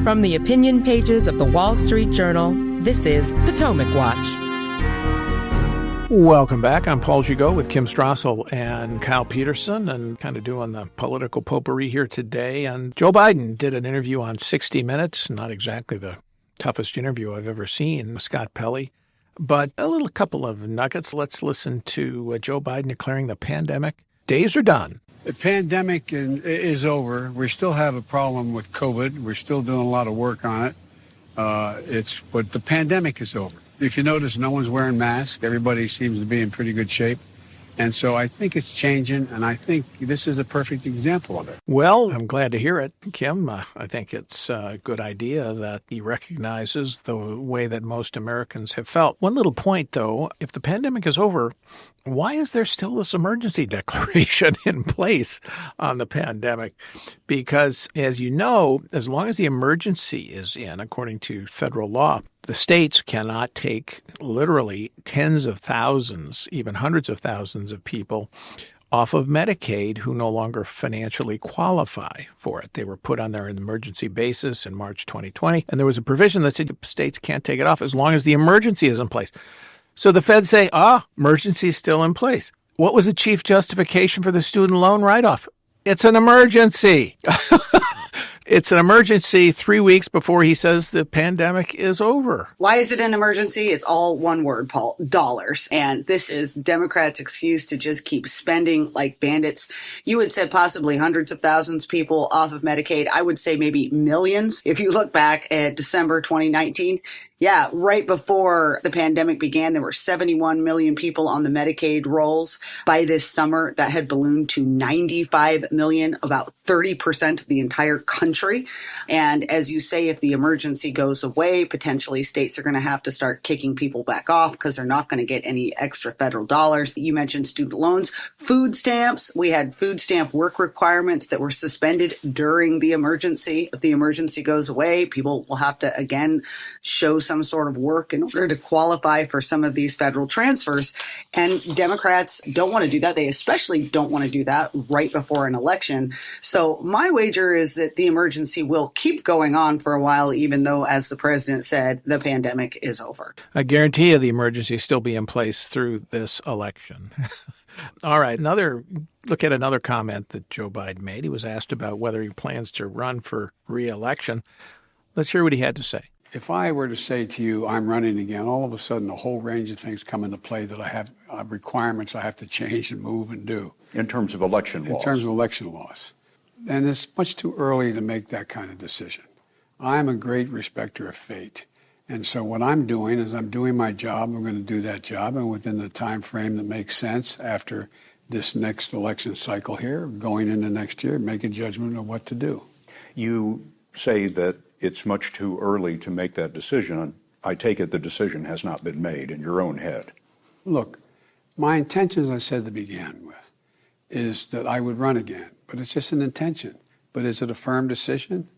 From the opinion pages of the Wall Street Journal, this is Potomac Watch. Welcome back. I'm Paul Gigot with Kim Strassel and Kyle Peterson, and kind of doing the political potpourri here today. And Joe Biden did an interview on 60 Minutes, not exactly the toughest interview I've ever seen, with Scott Pelley, but a couple of nuggets. Let's listen to Joe Biden declaring the pandemic days are done. The pandemic is over. We still have a problem with COVID. We're still doing a lot of work on it. But the pandemic is over. If you notice, no one's wearing masks. Everybody seems to be in pretty good shape. And so I think it's changing, and I think this is a perfect example of it. Well, I'm glad to hear it, Kim. I think it's a good idea that he recognizes the way that most Americans have felt. One little point, though, if the pandemic is over, why is there still this emergency declaration in place on the pandemic? Because, as you know, as long as the emergency is in, according to federal law, the states cannot take literally tens of thousands, even hundreds of thousands of people off of Medicaid who no longer financially qualify for it. They were put on there on an emergency basis in March 2020, and there was a provision that said the states can't take it off as long as the emergency is in place. So the feds say, emergency is still in place. What was the chief justification for the student loan write-off? It's an emergency. It's an emergency 3 weeks before he says the pandemic is over. Why is it an emergency? It's all one word, Paul, dollars. And this is Democrats' excuse to just keep spending like bandits. You had said possibly hundreds of thousands of people off of Medicaid. I would say maybe millions. If you look back at December 2019, yeah, right before the pandemic began, there were 71 million people on the Medicaid rolls. By this summer, that had ballooned to 95 million, about 30% of the entire country. And as you say, if the emergency goes away, potentially states are going to have to start kicking people back off because they're not going to get any extra federal dollars. You mentioned student loans, food stamps. We had food stamp work requirements that were suspended during the emergency. If the emergency goes away, people will have to, again, show some sort of work in order to qualify for some of these federal transfers. And Democrats don't want to do that. They especially don't want to do that right before an election. So my wager is that the emergency will keep going on for a while, even though, as the president said, the pandemic is over. I guarantee you the emergency will still be in place through this election. All right, look at another comment that Joe Biden made. He was asked about whether he plans to run for re-election. Let's hear what he had to say. If I were to say to you, I'm running again, all of a sudden a whole range of things come into play that I have requirements I have to change and move and do. In terms of election laws? In terms of election laws. And it's much too early to make that kind of decision. I'm a great respecter of fate. And so what I'm doing is I'm doing my job. I'm going to do that job. And within the time frame that makes sense after this next election cycle here, going into next year, make a judgment of what to do. You say that it's much too early to make that decision. I take it the decision has not been made in your own head. Look, my intention, as I said to begin with, is that I would run again. But it's just an intention. But is it a firm decision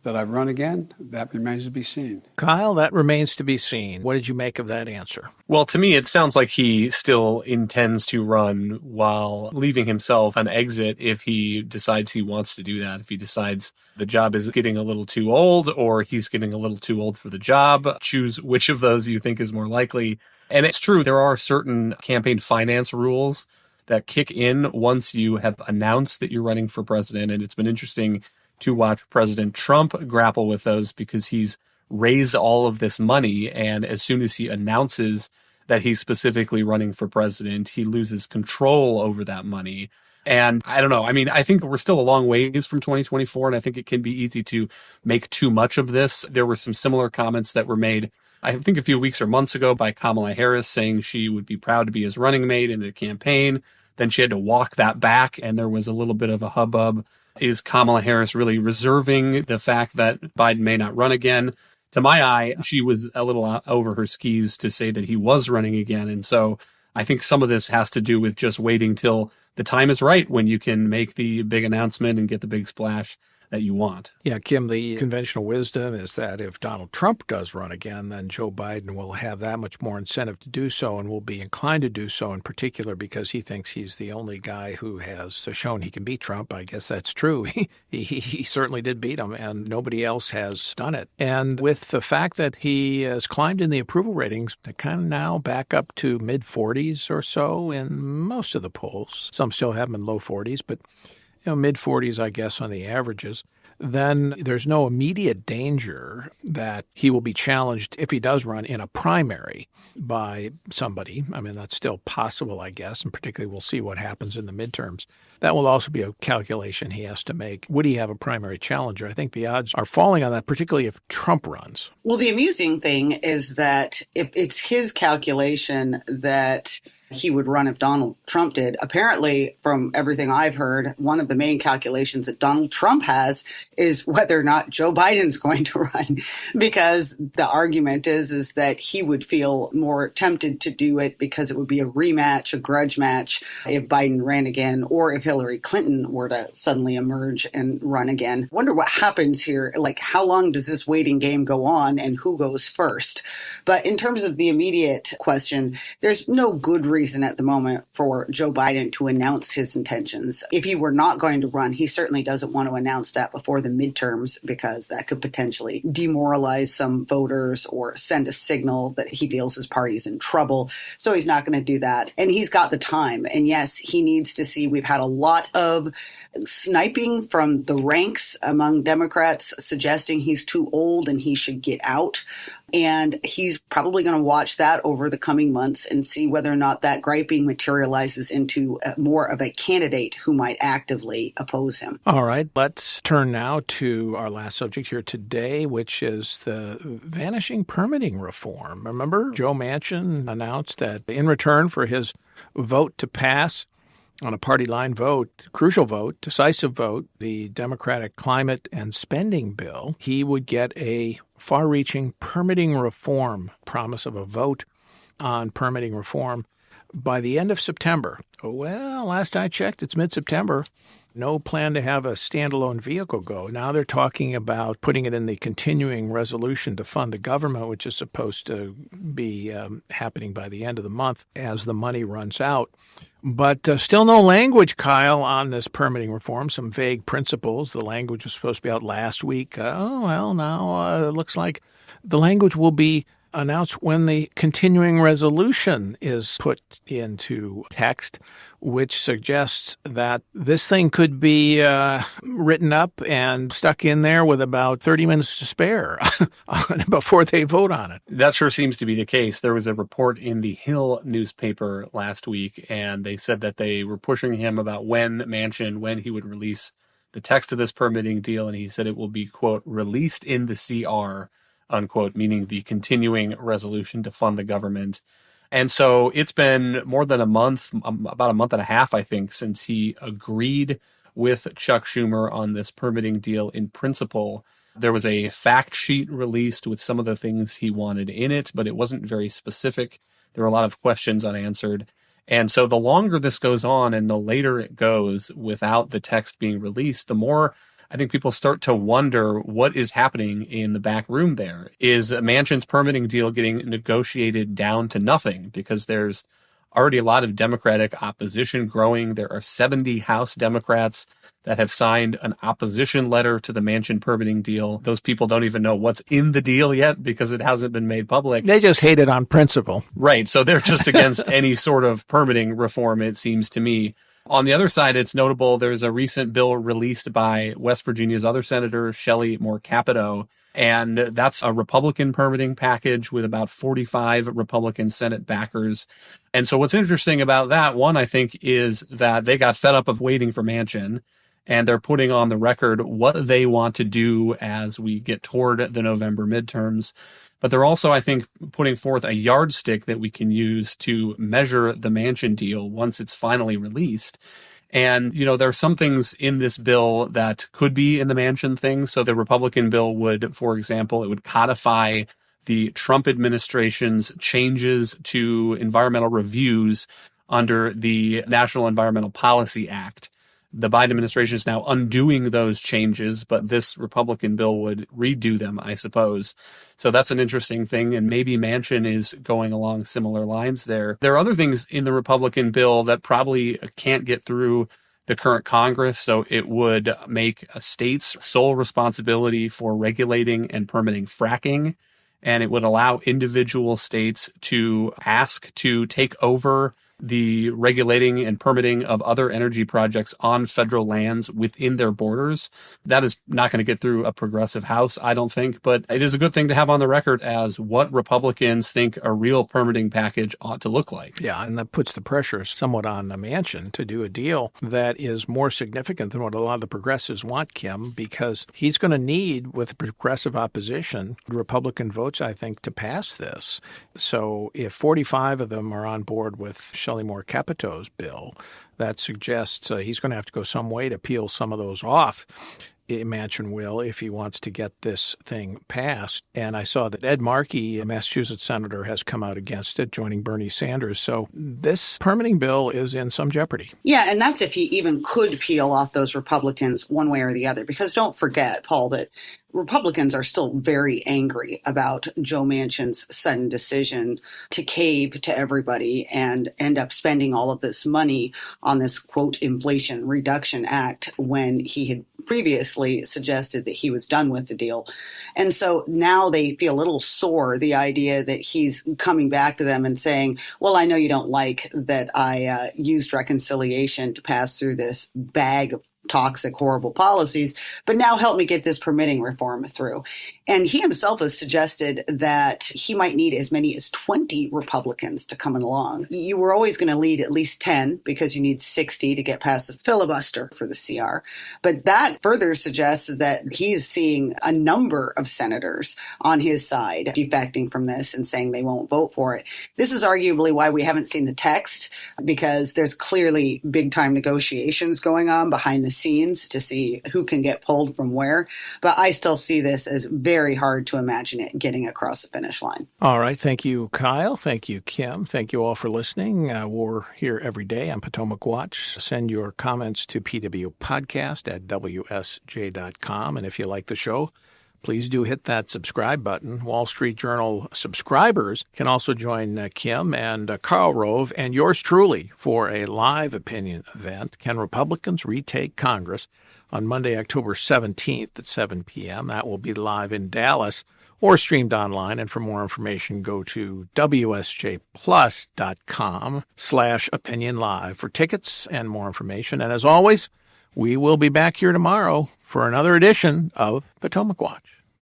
that I run again? That remains to be seen. Kyle, that remains to be seen. What did you make of that answer? Well, to me, it sounds like he still intends to run while leaving himself an exit if he decides he wants to do that. If he decides the job is getting a little too old or he's getting a little too old for the job, choose which of those you think is more likely. And it's true, there are certain campaign finance rules that kick in once you have announced that you're running for president. And it's been interesting to watch President Trump grapple with those because he's raised all of this money. And as soon as he announces that he's specifically running for president, he loses control over that money. And I don't know. I mean, I think we're still a long ways from 2024, and I think it can be easy to make too much of this. There were some similar comments that were made, I think a few weeks or months ago, by Kamala Harris saying she would be proud to be his running mate in the campaign. Then she had to walk that back, and there was a little bit of a hubbub. Is Kamala Harris really reserving the fact that Biden may not run again? To my eye, she was a little over her skis to say that he was running again. And so I think some of this has to do with just waiting till the time is right when you can make the big announcement and get the big splash that you want. Yeah, Kim, the conventional wisdom is that if Donald Trump does run again, then Joe Biden will have that much more incentive to do so and will be inclined to do so in particular because he thinks he's the only guy who has shown he can beat Trump. I guess that's true. He certainly did beat him, and nobody else has done it. And with the fact that he has climbed in the approval ratings to kind of now back up to mid-40s or so in most of the polls, some still have them in low 40s, but mid-40s, I guess, on the averages, then there's no immediate danger that he will be challenged if he does run in a primary by somebody. I mean, that's still possible, I guess, and particularly we'll see what happens in the midterms. That will also be a calculation he has to make. Would he have a primary challenger? I think the odds are falling on that, particularly if Trump runs. Well, the amusing thing is that if it's his calculation that he would run if Donald Trump did. Apparently, from everything I've heard, one of the main calculations that Donald Trump has is whether or not Joe Biden's going to run, because the argument is that he would feel more tempted to do it because it would be a rematch, a grudge match if Biden ran again, or if Hillary Clinton were to suddenly emerge and run again. Wonder what happens here. Like, how long does this waiting game go on and who goes first? But in terms of the immediate question, there's no good reason at the moment for Joe Biden to announce his intentions. If he were not going to run, he certainly doesn't want to announce that before the midterms because that could potentially demoralize some voters or send a signal that he feels his party's in trouble. So he's not going to do that. And he's got the time. And yes, he needs to see, we've had a lot of sniping from the ranks among Democrats suggesting he's too old and he should get out. And he's probably going to watch that over the coming months and see whether or not that griping materializes into more of a candidate who might actively oppose him. All right, let's turn now to our last subject here today, which is the vanishing permitting reform. Remember, Joe Manchin announced that in return for his vote to pass on a party line vote, crucial vote, decisive vote, the Democratic climate and spending bill, he would get a far-reaching permitting reform, promise of a vote on permitting reform by the end of September. Well, last I checked, it's mid-September. No plan to have a standalone vehicle go. Now they're talking about putting it in the continuing resolution to fund the government, which is supposed to be happening by the end of the month as the money runs out. But still no language, Kyle, on this permitting reform, some vague principles. The language was supposed to be out last week. Now it looks like the language will be announced when the continuing resolution is put into text, which suggests that this thing could be written up and stuck in there with about 30 minutes to spare before they vote on it. That sure seems to be the case. There was a report in the Hill newspaper last week, and they said that they were pushing him about when he would release the text of this permitting deal, and he said it will be, quote, released in the CR, unquote, meaning the continuing resolution to fund the government. And so it's been more than a month, about a month and a half, I think, since he agreed with Chuck Schumer on this permitting deal in principle. There was a fact sheet released with some of the things he wanted in it, but it wasn't very specific. There were a lot of questions unanswered. And so the longer this goes on and the later it goes without the text being released, the more I think people start to wonder what is happening in the back room there. Is Manchin's permitting deal getting negotiated down to nothing? Because there's already a lot of Democratic opposition growing. There are 70 House Democrats that have signed an opposition letter to the Manchin permitting deal. Those people don't even know what's in the deal yet because it hasn't been made public. They just hate it on principle. Right. So they're just against any sort of permitting reform, it seems to me. On the other side, it's notable there's a recent bill released by West Virginia's other senator, Shelley Moore Capito, and that's a Republican permitting package with about 45 Republican Senate backers. And so what's interesting about that, one, I think, is that they got fed up of waiting for Manchin, and they're putting on the record what they want to do as we get toward the November midterms. But they're also, I think, putting forth a yardstick that we can use to measure the Manchin deal once it's finally released. And, there are some things in this bill that could be in the Manchin thing. So the Republican bill would, for example, it would codify the Trump administration's changes to environmental reviews under the National Environmental Policy Act. The Biden administration is now undoing those changes, but this Republican bill would redo them, I suppose. So that's an interesting thing, and maybe Manchin is going along similar lines there. There are other things in the Republican bill that probably can't get through the current Congress, so it would make a state's sole responsibility for regulating and permitting fracking, and it would allow individual states to ask to take over the regulating and permitting of other energy projects on federal lands within their borders. That is not going to get through a progressive House, I don't think, but it is a good thing to have on the record as what Republicans think a real permitting package ought to look like. Yeah, and that puts the pressure somewhat on Manchin to do a deal that is more significant than what a lot of the progressives want, Kim, because he's going to need, with progressive opposition, Republican votes, I think, to pass this. So if 45 of them are on board with Shelley Moore Capito's bill, that suggests he's going to have to go some way to peel some of those off. Manchin will, if he wants to get this thing passed. And I saw that Ed Markey, a Massachusetts senator, has come out against it, joining Bernie Sanders. So this permitting bill is in some jeopardy. Yeah, and that's if he even could peel off those Republicans one way or the other. Because don't forget, Paul, that Republicans are still very angry about Joe Manchin's sudden decision to cave to everybody and end up spending all of this money on this, quote, Inflation Reduction Act when he had previously suggested that he was done with the deal. And so now they feel a little sore, the idea that he's coming back to them and saying, well, I know you don't like that I used reconciliation to pass through this bag of toxic, horrible policies, but now help me get this permitting reform through. And he himself has suggested that he might need as many as 20 Republicans to come along. You were always going to need at least 10 because you need 60 to get past the filibuster for the CR. But that further suggests that he's seeing a number of senators on his side defecting from this and saying they won't vote for it. This is arguably why we haven't seen the text, because there's clearly big time negotiations going on behind the scenes to see who can get pulled from where. But I still see this as very hard to imagine it getting across the finish line. All right. Thank you, Kyle. Thank you, Kim. Thank you all for listening. We're here every day on Potomac Watch. Send your comments to pwpodcast@wsj.com. And if you like the show, please do hit that subscribe button. Wall Street Journal subscribers can also join Kim and Karl Rove and yours truly for a live opinion event. Can Republicans retake Congress? On Monday, October 17th at 7 p.m. That will be live in Dallas or streamed online. And for more information, go to wsjplus.com/opinion live for tickets and more information. And as always, we will be back here tomorrow for another edition of Potomac Watch.